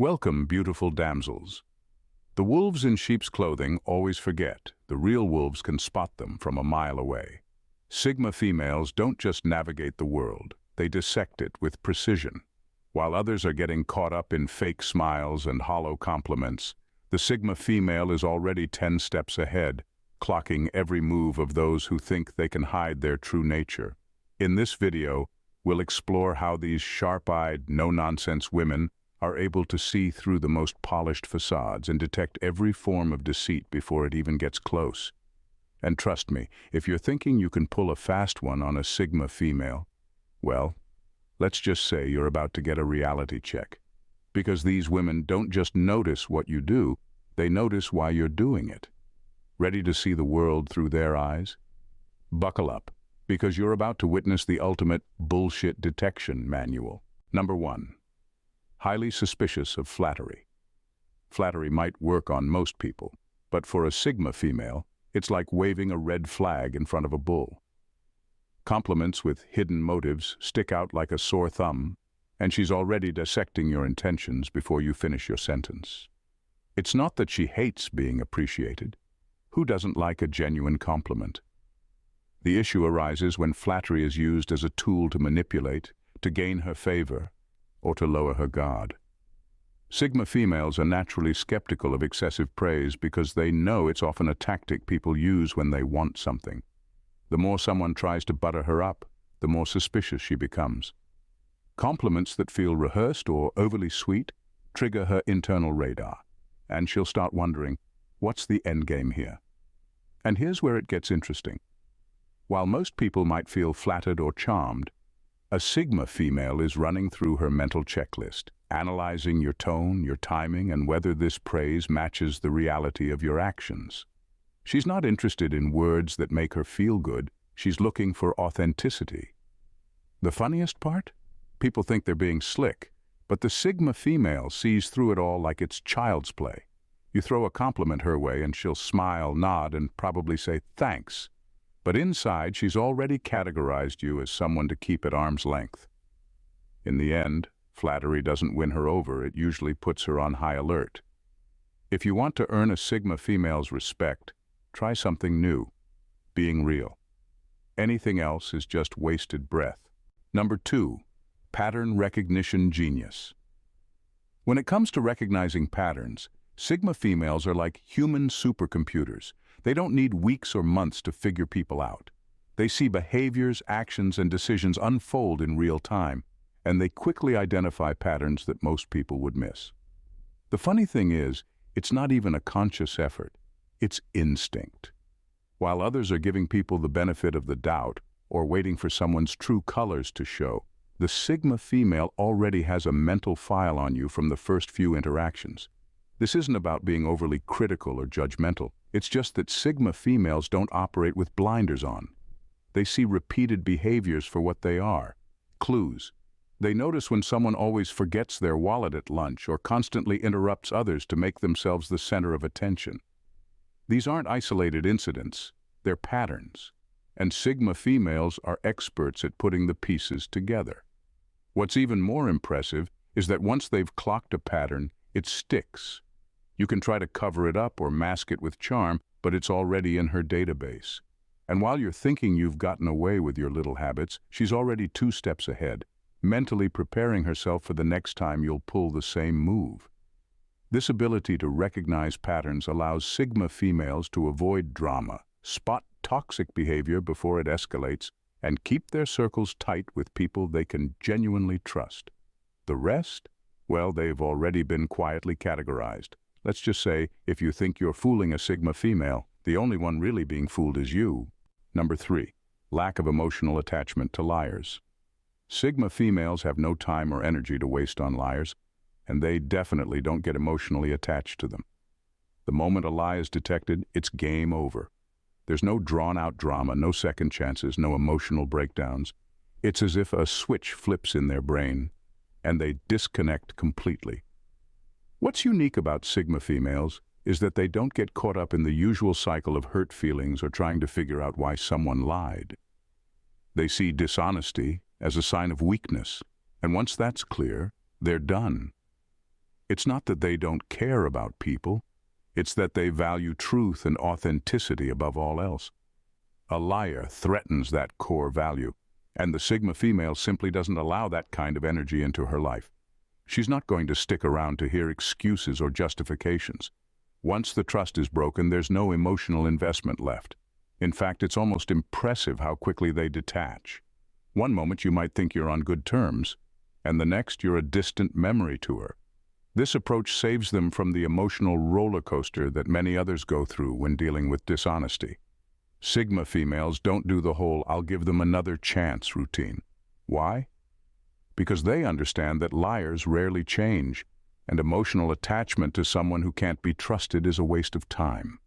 Welcome, beautiful damsels. The wolves in sheep's clothing always forget. The real wolves can spot them from a mile away. Sigma females don't just navigate the world, they dissect it with precision. While others are getting caught up in fake smiles and hollow compliments, the Sigma female is already 10 steps ahead, clocking every move of those who think they can hide their true nature. In this video, we'll explore how these sharp-eyed, no-nonsense women are able to see through the most polished facades and detect every form of deceit before it even gets close. And trust me, if you're thinking you can pull a fast one on a Sigma female, well, let's just say you're about to get a reality check. Because these women don't just notice what you do, they notice why you're doing it. Ready to see the world through their eyes? Buckle up, because you're about to witness the ultimate bullshit detection manual. Number 1. Highly suspicious of flattery. Flattery might work on most people, but for a Sigma female, it's like waving a red flag in front of a bull. Compliments with hidden motives stick out like a sore thumb, and she's already dissecting your intentions before you finish your sentence. It's not that she hates being appreciated. Who doesn't like a genuine compliment? The issue arises when flattery is used as a tool to manipulate, to gain her favor, or to lower her guard. Sigma females are naturally skeptical of excessive praise because they know it's often a tactic people use when they want something. The more someone tries to butter her up, the more suspicious she becomes. Compliments that feel rehearsed or overly sweet trigger her internal radar, and she'll start wondering, what's the end game here? And here's where it gets interesting. While most people might feel flattered or charmed, a Sigma female is running through her mental checklist, analyzing your tone, your timing, and whether this praise matches the reality of your actions. She's not interested in words that make her feel good, she's looking for authenticity. The funniest part? People think they're being slick, but the Sigma female sees through it all like it's child's play. You throw a compliment her way and she'll smile, nod, and probably say thanks. But inside, she's already categorized you as someone to keep at arm's length. In the end, flattery doesn't win her over, it usually puts her on high alert. If you want to earn a Sigma female's respect, try something new, being real. Anything else is just wasted breath. Number 2, pattern recognition genius. When it comes to recognizing patterns, Sigma females are like human supercomputers. They don't need weeks or months to figure people out. They see behaviors, actions, and decisions unfold in real time, and they quickly identify patterns that most people would miss. The funny thing is, it's not even a conscious effort. It's instinct. While others are giving people the benefit of the doubt or waiting for someone's true colors to show, the Sigma female already has a mental file on you from the first few interactions. This isn't about being overly critical or judgmental. It's just that Sigma females don't operate with blinders on. They see repeated behaviors for what they are, clues. They notice when someone always forgets their wallet at lunch or constantly interrupts others to make themselves the center of attention. These aren't isolated incidents, they're patterns. And Sigma females are experts at putting the pieces together. What's even more impressive is that once they've clocked a pattern, it sticks. You can try to cover it up or mask it with charm, but it's already in her database. And while you're thinking you've gotten away with your little habits, she's already 2 steps ahead, mentally preparing herself for the next time you'll pull the same move. This ability to recognize patterns allows Sigma females to avoid drama, spot toxic behavior before it escalates, and keep their circles tight with people they can genuinely trust. The rest? Well, they've already been quietly categorized. Let's just say, if you think you're fooling a Sigma female, the only one really being fooled is you. Number 3, lack of emotional attachment to liars. Sigma females have no time or energy to waste on liars, and they definitely don't get emotionally attached to them. The moment a lie is detected, it's game over. There's no drawn-out drama, no second chances, no emotional breakdowns. It's as if a switch flips in their brain, and they disconnect completely. What's unique about Sigma females is that they don't get caught up in the usual cycle of hurt feelings or trying to figure out why someone lied. They see dishonesty as a sign of weakness, and once that's clear, they're done. It's not that they don't care about people, it's that they value truth and authenticity above all else. A liar threatens that core value, and the Sigma female simply doesn't allow that kind of energy into her life. She's not going to stick around to hear excuses or justifications. Once the trust is broken, there's no emotional investment left. In fact, it's almost impressive how quickly they detach. One moment you might think you're on good terms, and the next you're a distant memory to her. This approach saves them from the emotional roller coaster that many others go through when dealing with dishonesty. Sigma females don't do the whole "I'll give them another chance" routine. Why? Because they understand that liars rarely change, and emotional attachment to someone who can't be trusted is a waste of time.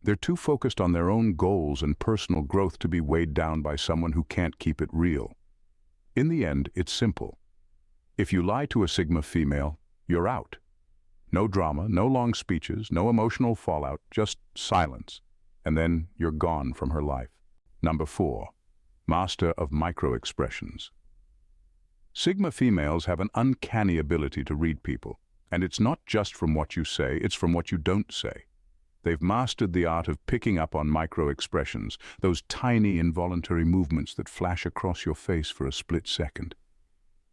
They're too focused on their own goals and personal growth to be weighed down by someone who can't keep it real. In the end, it's simple. If you lie to a Sigma female, you're out. No drama, no long speeches, no emotional fallout, just silence. And then you're gone from her life. Number 4. Master of micro-expressions. Sigma females have an uncanny ability to read people, and it's not just from what you say, it's from what you don't say. They've mastered the art of picking up on micro-expressions, those tiny involuntary movements that flash across your face for a split second.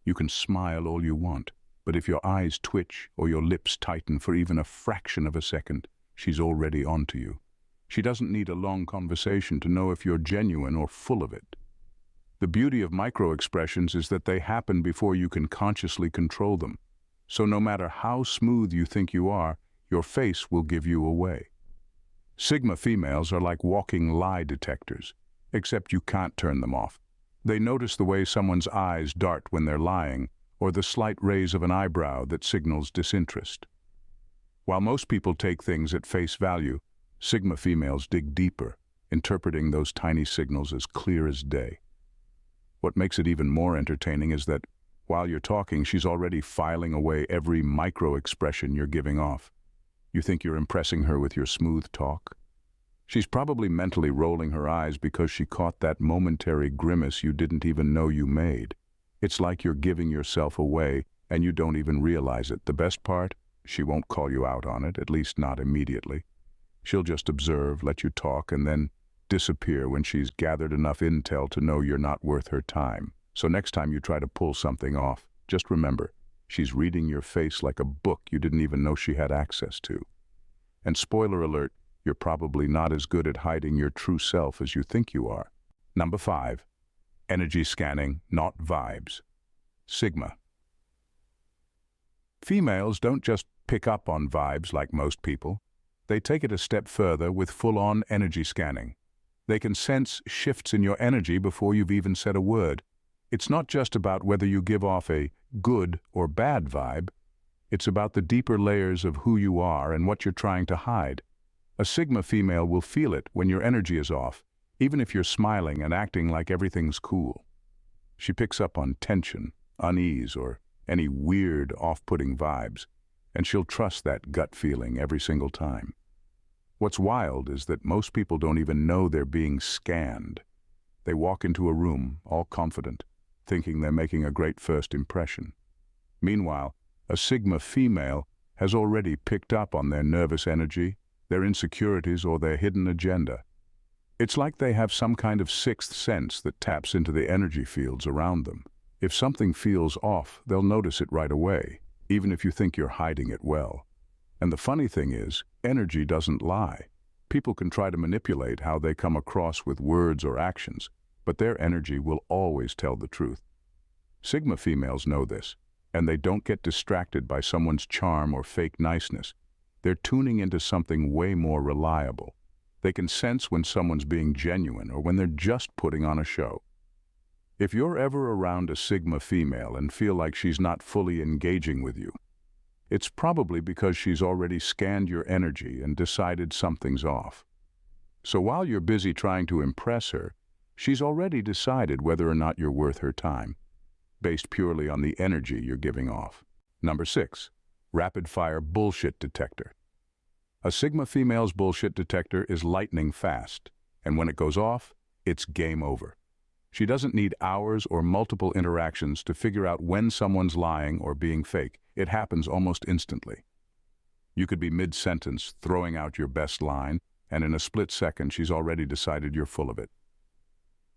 You can smile all you want, but if your eyes twitch or your lips tighten for even a fraction of a second, she's already onto you. She doesn't need a long conversation to know if you're genuine or full of it. The beauty of micro-expressions is that they happen before you can consciously control them. So no matter how smooth you think you are, your face will give you away. Sigma females are like walking lie detectors, except you can't turn them off. They notice the way someone's eyes dart when they're lying, or the slight raise of an eyebrow that signals disinterest. While most people take things at face value, Sigma females dig deeper, interpreting those tiny signals as clear as day. What makes it even more entertaining is that, while you're talking, she's already filing away every micro-expression you're giving off. You think you're impressing her with your smooth talk? She's probably mentally rolling her eyes because she caught that momentary grimace you didn't even know you made. It's like you're giving yourself away, and you don't even realize it. The best part? She won't call you out on it, at least not immediately. She'll just observe, let you talk, and then disappear when she's gathered enough intel to know you're not worth her time. So next time you try to pull something off, just remember, she's reading your face like a book you didn't even know she had access to. And spoiler alert, you're probably not as good at hiding your true self as you think you are. Number 5. Energy scanning, not vibes. Sigma. Females don't just pick up on vibes like most people. They take it a step further with full-on energy scanning. They can sense shifts in your energy before you've even said a word. It's not just about whether you give off a good or bad vibe. It's about the deeper layers of who you are and what you're trying to hide. A Sigma female will feel it when your energy is off, even if you're smiling and acting like everything's cool. She picks up on tension, unease, or any weird, off-putting vibes, and she'll trust that gut feeling every single time. What's wild is that most people don't even know they're being scanned. They walk into a room, all confident, thinking they're making a great first impression. Meanwhile, a Sigma female has already picked up on their nervous energy, their insecurities, or their hidden agenda. It's like they have some kind of sixth sense that taps into the energy fields around them. If something feels off, they'll notice it right away, even if you think you're hiding it well. And the funny thing is, energy doesn't lie. People can try to manipulate how they come across with words or actions, but their energy will always tell the truth. Sigma females know this, and they don't get distracted by someone's charm or fake niceness. They're tuning into something way more reliable. They can sense when someone's being genuine or when they're just putting on a show. If you're ever around a Sigma female and feel like she's not fully engaging with you, it's probably because she's already scanned your energy and decided something's off. So while you're busy trying to impress her, she's already decided whether or not you're worth her time, based purely on the energy you're giving off. Number 6. Rapid-fire bullshit detector. A Sigma female's bullshit detector is lightning fast, and when it goes off, it's game over. She doesn't need hours or multiple interactions to figure out when someone's lying or being fake. It happens almost instantly. You could be mid-sentence, throwing out your best line, and in a split second she's already decided you're full of it.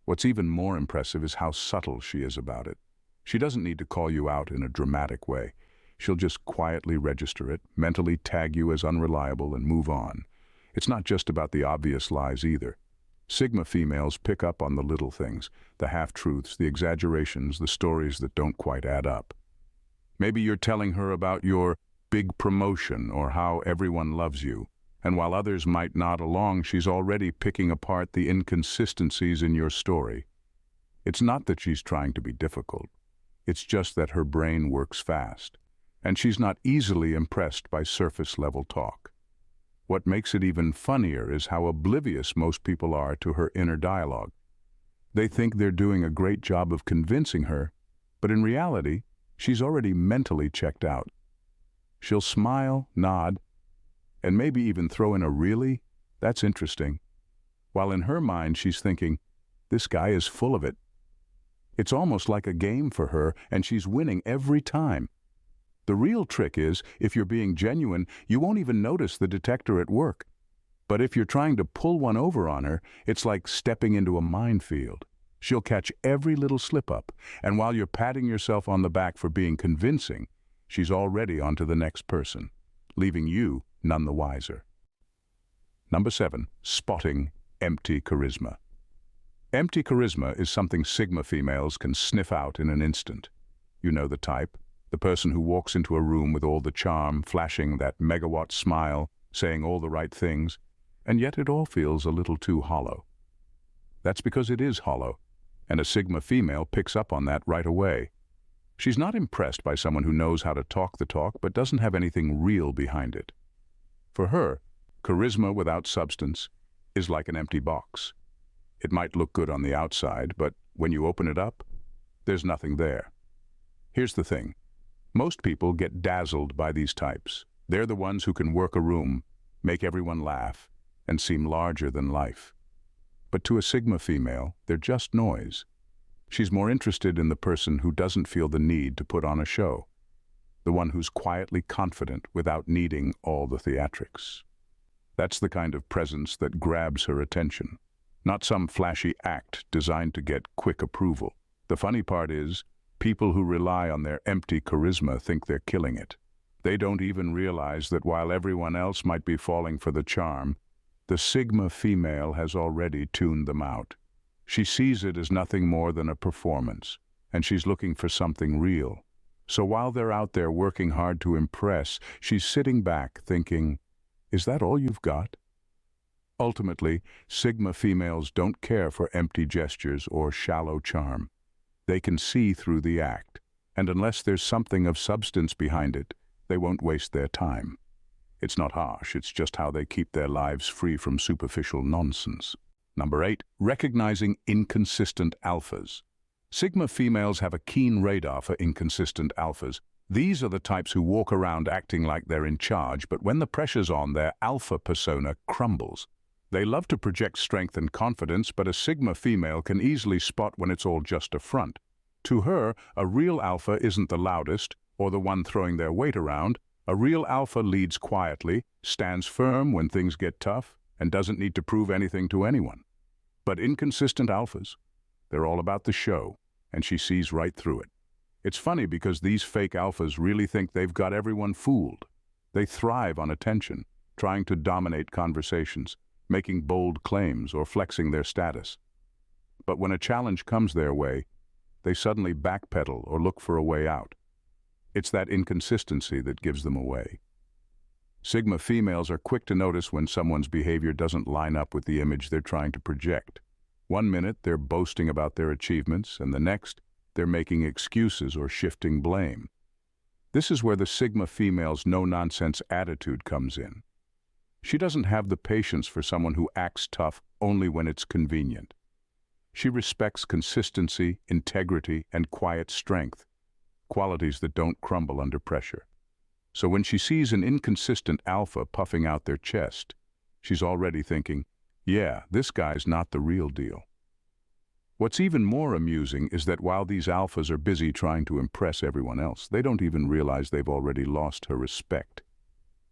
What's even more impressive is how subtle she is about it. She doesn't need to call you out in a dramatic way. She'll just quietly register it, mentally tag you as unreliable, and move on. It's not just about the obvious lies either. Sigma females pick up on the little things, the half-truths, the exaggerations, the stories that don't quite add up. Maybe you're telling her about your big promotion or how everyone loves you, and while others might nod along, she's already picking apart the inconsistencies in your story. It's not that she's trying to be difficult. It's just that her brain works fast, and she's not easily impressed by surface-level talk. What makes it even funnier is how oblivious most people are to her inner dialogue. They think they're doing a great job of convincing her, but in reality, she's already mentally checked out. She'll smile, nod, and maybe even throw in a "really? That's interesting," while in her mind she's thinking, "This guy is full of it." It's almost like a game for her, and she's winning every time. The real trick is, if you're being genuine, you won't even notice the detector at work. But if you're trying to pull one over on her, it's like stepping into a minefield. She'll catch every little slip-up, and while you're patting yourself on the back for being convincing, she's already on to the next person, leaving you none the wiser. Number 7, spotting empty charisma. Empty charisma is something Sigma females can sniff out in an instant. You know the type. The person who walks into a room with all the charm, flashing that megawatt smile, saying all the right things, and yet it all feels a little too hollow. That's because it is hollow, and a Sigma female picks up on that right away. She's not impressed by someone who knows how to talk the talk but doesn't have anything real behind it. For her, charisma without substance is like an empty box. It might look good on the outside, but when you open it up, there's nothing there. Here's the thing. Most people get dazzled by these types. They're the ones who can work a room, make everyone laugh, and seem larger than life. But to a Sigma female, they're just noise. She's more interested in the person who doesn't feel the need to put on a show, the one who's quietly confident without needing all the theatrics. That's the kind of presence that grabs her attention, not some flashy act designed to get quick approval. The funny part is, people who rely on their empty charisma think they're killing it. They don't even realize that while everyone else might be falling for the charm, the Sigma female has already tuned them out. She sees it as nothing more than a performance, and she's looking for something real. So while they're out there working hard to impress, she's sitting back thinking, is that all you've got? Ultimately, Sigma females don't care for empty gestures or shallow charm. They can see through the act, and unless there's something of substance behind it, they won't waste their time. It's not harsh, it's just how they keep their lives free from superficial nonsense. Number 8, recognizing inconsistent alphas. Sigma females have a keen radar for inconsistent alphas. These are the types who walk around acting like they're in charge, but when the pressure's on, their alpha persona crumbles. They love to project strength and confidence, but a Sigma female can easily spot when it's all just a front. To her, a real alpha isn't the loudest or the one throwing their weight around. A real alpha leads quietly, stands firm when things get tough, and doesn't need to prove anything to anyone. But inconsistent alphas, they're all about the show, and she sees right through it. It's funny because these fake alphas really think they've got everyone fooled. They thrive on attention, trying to dominate conversations, making bold claims or flexing their status. But when a challenge comes their way, they suddenly backpedal or look for a way out. It's that inconsistency that gives them away. Sigma females are quick to notice when someone's behavior doesn't line up with the image they're trying to project. One minute they're boasting about their achievements, and the next they're making excuses or shifting blame. This is where the Sigma female's no-nonsense attitude comes in. She doesn't have the patience for someone who acts tough only when it's convenient. She respects consistency, integrity, and quiet strength, qualities that don't crumble under pressure. So when she sees an inconsistent alpha puffing out their chest, she's already thinking, yeah, this guy's not the real deal. What's even more amusing is that while these alphas are busy trying to impress everyone else, they don't even realize they've already lost her respect.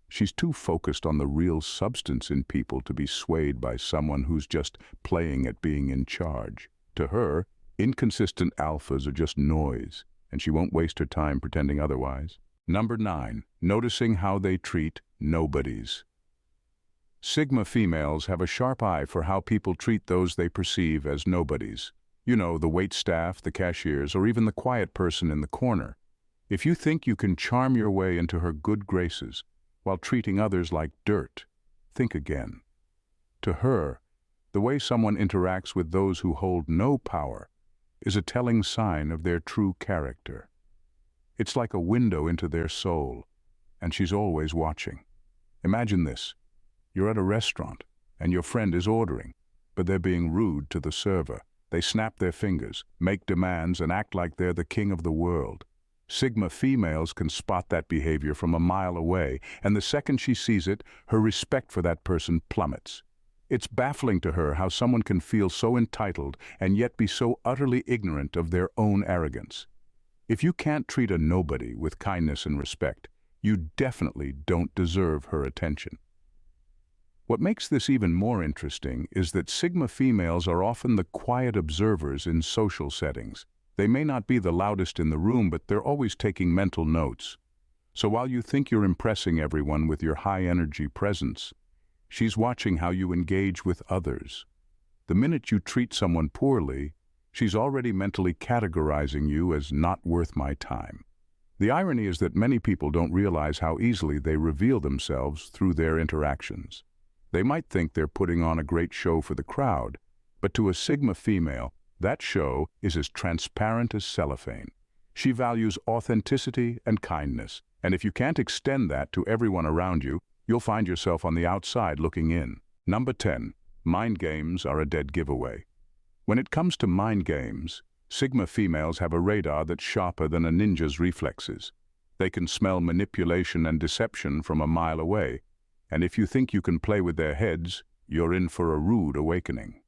She's too focused on the real substance in people to be swayed by someone who's just playing at being in charge. To her, inconsistent alphas are just noise, and she won't waste her time pretending otherwise. Number 9. Noticing how they treat nobodies. Sigma females have a sharp eye for how people treat those they perceive as nobodies. You know, the waitstaff, the cashiers, or even the quiet person in the corner. If you think you can charm your way into her good graces while treating others like dirt, think again. To her, the way someone interacts with those who hold no power is a telling sign of their true character. It's like a window into their soul, and she's always watching. Imagine this. You're at a restaurant, and your friend is ordering, but they're being rude to the server. They snap their fingers, make demands, and act like they're the king of the world. Sigma females can spot that behavior from a mile away, and the second she sees it, her respect for that person plummets. It's baffling to her how someone can feel so entitled and yet be so utterly ignorant of their own arrogance. If you can't treat a nobody with kindness and respect, you definitely don't deserve her attention. What makes this even more interesting is that Sigma females are often the quiet observers in social settings. They may not be the loudest in the room, but they're always taking mental notes. So while you think you're impressing everyone with your high-energy presence, she's watching how you engage with others. The minute you treat someone poorly, she's already mentally categorizing you as not worth my time. The irony is that many people don't realize how easily they reveal themselves through their interactions. They might think they're putting on a great show for the crowd, but to a Sigma female, that show is as transparent as cellophane. She values authenticity and kindness, and if you can't extend that to everyone around you, you'll find yourself on the outside looking in. Number 10. Mind games are a dead giveaway. When it comes to mind games, Sigma females have a radar that's sharper than a ninja's reflexes. They can smell manipulation and deception from a mile away, and if you think you can play with their heads, you're in for a rude awakening.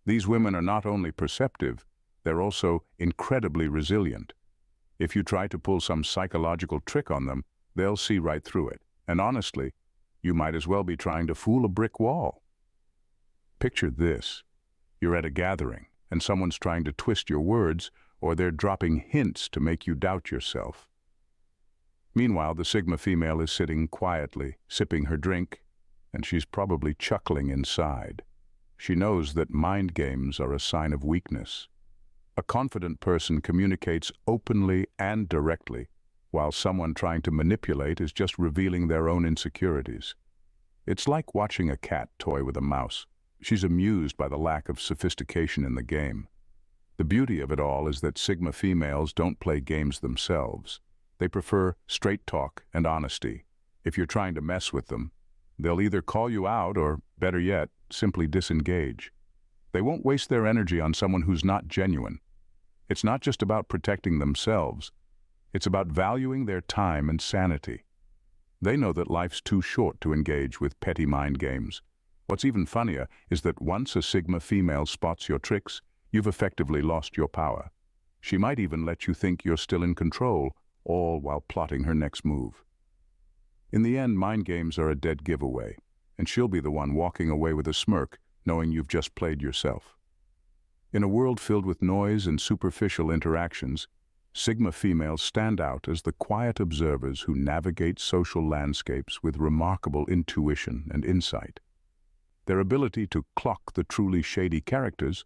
These women are not only perceptive, they're also incredibly resilient. If you try to pull some psychological trick on them, they'll see right through it. And honestly, you might as well be trying to fool a brick wall. Picture this. You're at a gathering, and someone's trying to twist your words, or they're dropping hints to make you doubt yourself. Meanwhile, the Sigma female is sitting quietly, sipping her drink, and she's probably chuckling inside. She knows that mind games are a sign of weakness. A confident person communicates openly and directly, while someone trying to manipulate is just revealing their own insecurities. It's like watching a cat toy with a mouse. She's amused by the lack of sophistication in the game. The beauty of it all is that Sigma females don't play games themselves. They prefer straight talk and honesty. If you're trying to mess with them, they'll either call you out or, better yet, simply disengage. They won't waste their energy on someone who's not genuine. It's not just about protecting themselves. It's about valuing their time and sanity. They know that life's too short to engage with petty mind games. What's even funnier is that once a Sigma female spots your tricks, you've effectively lost your power. She might even let you think you're still in control, all while plotting her next move. In the end, mind games are a dead giveaway, and she'll be the one walking away with a smirk, knowing you've just played yourself. In a world filled with noise and superficial interactions, Sigma females stand out as the quiet observers who navigate social landscapes with remarkable intuition and insight. Their ability to clock the truly shady characters,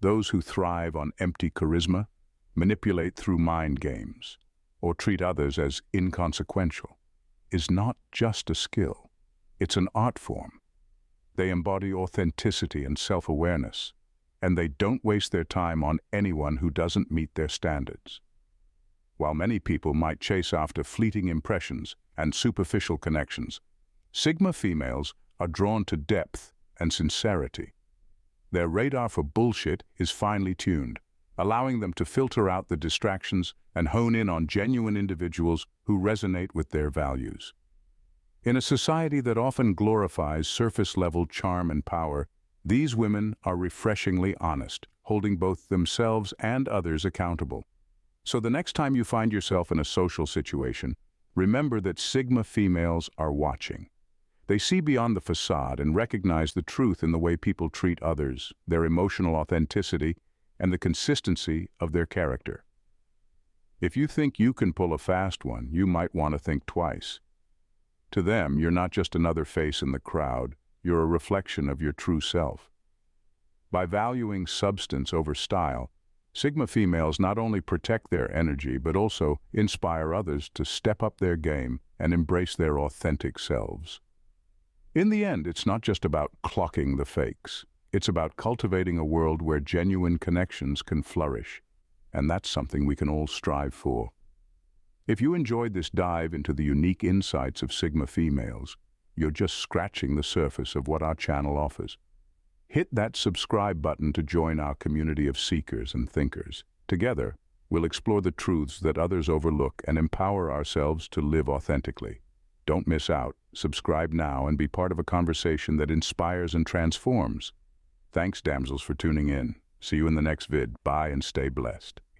those who thrive on empty charisma, manipulate through mind games, or treat others as inconsequential, is not just a skill. It's an art form. They embody authenticity and self-awareness, and they don't waste their time on anyone who doesn't meet their standards. While many people might chase after fleeting impressions and superficial connections, Sigma females are drawn to depth and sincerity. Their radar for bullshit is finely tuned, allowing them to filter out the distractions and hone in on genuine individuals who resonate with their values. In a society that often glorifies surface-level charm and power, These women are refreshingly honest, holding both themselves and others accountable. So the next time you find yourself in a social situation, remember that Sigma females are watching. They see beyond the facade and recognize the truth in the way people treat others, their emotional authenticity, and the consistency of their character. If you think you can pull a fast one, you might want to think twice. To them, you're not just another face in the crowd, you're a reflection of your true self. By valuing substance over style, Sigma females not only protect their energy but also inspire others to step up their game and embrace their authentic selves. In the end, it's not just about clocking the fakes. It's about cultivating a world where genuine connections can flourish. And that's something we can all strive for. If you enjoyed this dive into the unique insights of Sigma females, you're just scratching the surface of what our channel offers. Hit that subscribe button to join our community of seekers and thinkers. Together, we'll explore the truths that others overlook and empower ourselves to live authentically. Don't miss out. Subscribe now and be part of a conversation that inspires and transforms. Thanks, damsels, for tuning in. See you in the next vid. Bye and stay blessed.